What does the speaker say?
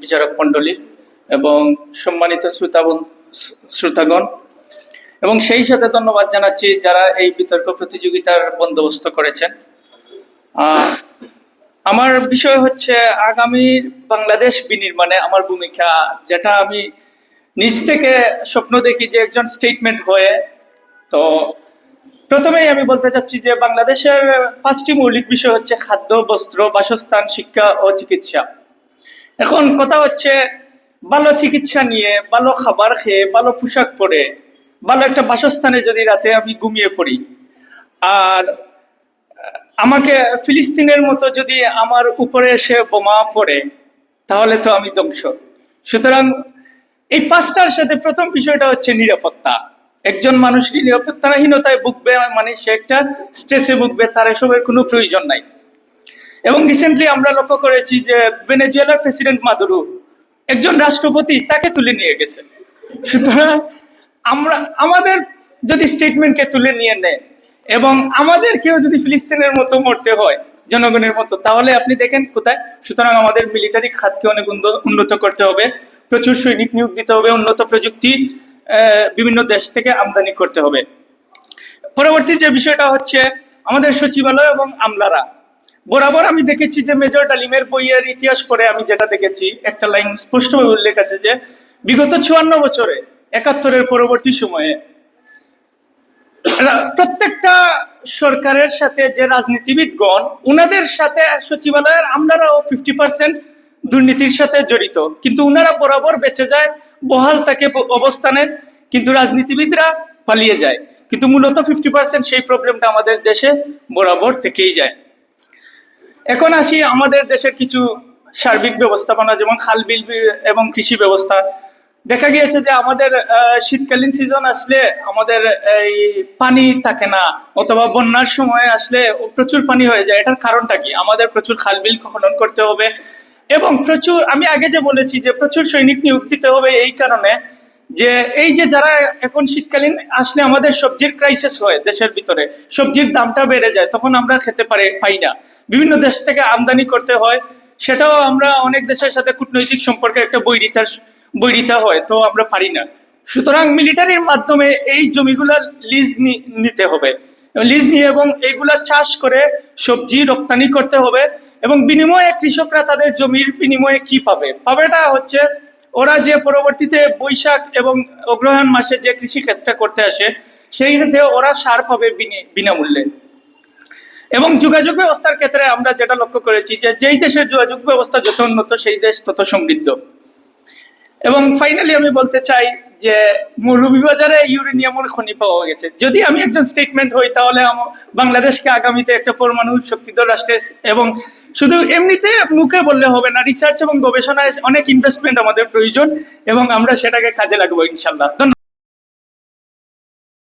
বিচারক মণ্ডলী এবং সম্মানিত শ্রোতাগণ, এবং সেই সাথে ধন্যবাদ জানাচ্ছি যারা এই বিতর্ক প্রতিযোগিতার বন্দোবস্ত করেছেন। আমার বিষয় হচ্ছে আগামী বাংলাদেশ বিনির্মাণে আমার ভূমিকা, যেটা আমি নিজ থেকে স্বপ্ন দেখি যে একজন স্টেটমেন্ট হয়ে। তো প্রথমেই আমি বলতে চাচ্ছি যে বাংলাদেশের 5টি মৌলিক বিষয় হচ্ছে খাদ্য, বস্ত্র, বাসস্থান, শিক্ষা ও চিকিৎসা। এখন কথা হচ্ছে ভালো চিকিৎসা নিয়ে, ভালো খাবার খেয়ে, ভালো পোশাক পরে, ভালো একটা বাসস্থানে যদি রাতে আমি ঘুমিয়ে পড়ি, আর আমাকে ফিলিস্তিনের মতো যদি আমার উপরে এসে বোমা পড়ে, তাহলে তো আমি ধ্বংস। সুতরাং এই 5টার সাথে প্রথম বিষয়টা হচ্ছে নিরাপত্তা। একজন মানুষ নিরাপত্তাহীনতায় ভুগবে মানে সে একটা স্ট্রেসে ভুগবে, তার এসবের কোনো প্রয়োজন নাই। এবং রিসেন্টলি আমরা লক্ষ্য করেছি যে ভেনেজুয়েলার প্রেসিডেন্ট মাদুরো, একজন রাষ্ট্রপতি, তাকে তুলে নিয়ে গেছে। সুতরাং আমাদের যদি স্টেটমেন্টকে তুলে নিয়ে নেয় এবং আমাদেরকেও যদি ফিলিস্তিনের মতো মরতে হয় জনগণের মতো, তাহলে আপনি দেখেন কোথায়। সুতরাং আমাদের মিলিটারি খাতকে অনেক উন্নত করতে হবে, প্রচুর সৈনিক নিয়োগ দিতে হবে, উন্নত প্রযুক্তি বিভিন্ন দেশ থেকে আমদানি করতে হবে। পরবর্তী যে বিষয়টা হচ্ছে আমাদের সচিবালয় এবং আমলারা। বরাবর আমি দেখেছি যে মেজর ডালিমের বইয়ের ইতিহাস পড়ে আমি যেটা দেখেছি, একটা লাইন স্পষ্টভাবে উল্লেখ আছে যে বিগত 54 বছরে 71-এর পরবর্তী সময়ে প্রত্যেকটা সরকারের সাথে যে রাজনীতিবিদগণ, উনাদের সাথে সচিবালয়ের আমলারাও 50% দুর্নীতির সাথে জড়িত, কিন্তু উনারা বরাবর বেঁচে যায়, বহাল থাকে অবস্থানে, কিন্তু রাজনীতিবিদরা পালিয়ে যায়। কিন্তু মূলত 50% সেই প্রবলেমটা আমাদের দেশে বরাবর থেকেই যায়। এখন আসি আমাদের দেশের কিছু সার্বিক ব্যবস্থাপনা, যেমন খাল বিল এবং কৃষি ব্যবস্থা। দেখা গিয়েছে যে আমাদের শীতকালীন সিজন আসলে আমাদের এই পানি থাকে না, অথবা বন্যার সময় আসলে প্রচুর পানি হয়ে যায়। এটার কারণটা কি? আমাদের প্রচুর খাল বিল খনন করতে হবে এবং প্রচুর, আমি আগে যে বলেছি যে প্রচুর সৈনিক নিয়োগ দিতে হবে, এই কারণে যে এই যে যারা এখন শীতকালীন আসলে আমাদের সবজির ক্রাইসিস হয় দেশের ভিতরে, সবজির দামটা বেড়ে যায়, তখন আমরা খেতে পাই না, বিভিন্ন দেশ থেকে আমদানি করতে হয়, সেটাও আমরা অনেক দেশের সাথে কূটনৈতিক সম্পর্কে একটা বৈরিতা হয়, তো আমরা পারি না। সুতরাং মিলিটারির মাধ্যমে এই জমিগুলা লিজ নিতে হবে, লিজ নিয়ে এবং এইগুলা চাষ করে সবজি রপ্তানি করতে হবে। এবং বিনিময়ে কৃষকরা তাদের জমির বিনিময়ে কি পাবেটা হচ্ছে ওরা যে পরবর্তীতে বৈশাখ এবং অগ্রহায়ণ মাসে যে কৃষি ক্ষেত্রে করতে আসে, সেই ক্ষেত্রে ওরা সার পাবে বিনামূল্যে। এবং যোগাযোগ ব্যবস্থার ক্ষেত্রে আমরা যেটা লক্ষ্য করেছি যে যেই দেশের যোগাযোগ ব্যবস্থা যত উন্নত, সেই দেশ তত সমৃদ্ধ। এবং ফাইনালি আমি বলতে চাই যে মৌলভীবাজারে ইউরেনিয়ামের খনি পাওয়া গেছে। যদি আমি একজন স্টেটমেন্ট হই, তাহলে বাংলাদেশকে আগামীতে একটা পরমাণু শক্তিধর রাষ্ট্রে, এবং শুধু এমনিতে মুখে বললে হবে না, রিসার্চ এবং গবেষণায় অনেক ইনভেস্টমেন্ট আমাদের প্রয়োজন, এবং আমরা সেটাকে কাজে লাগাবো ইনশাল্লাহ। ধন্যবাদ।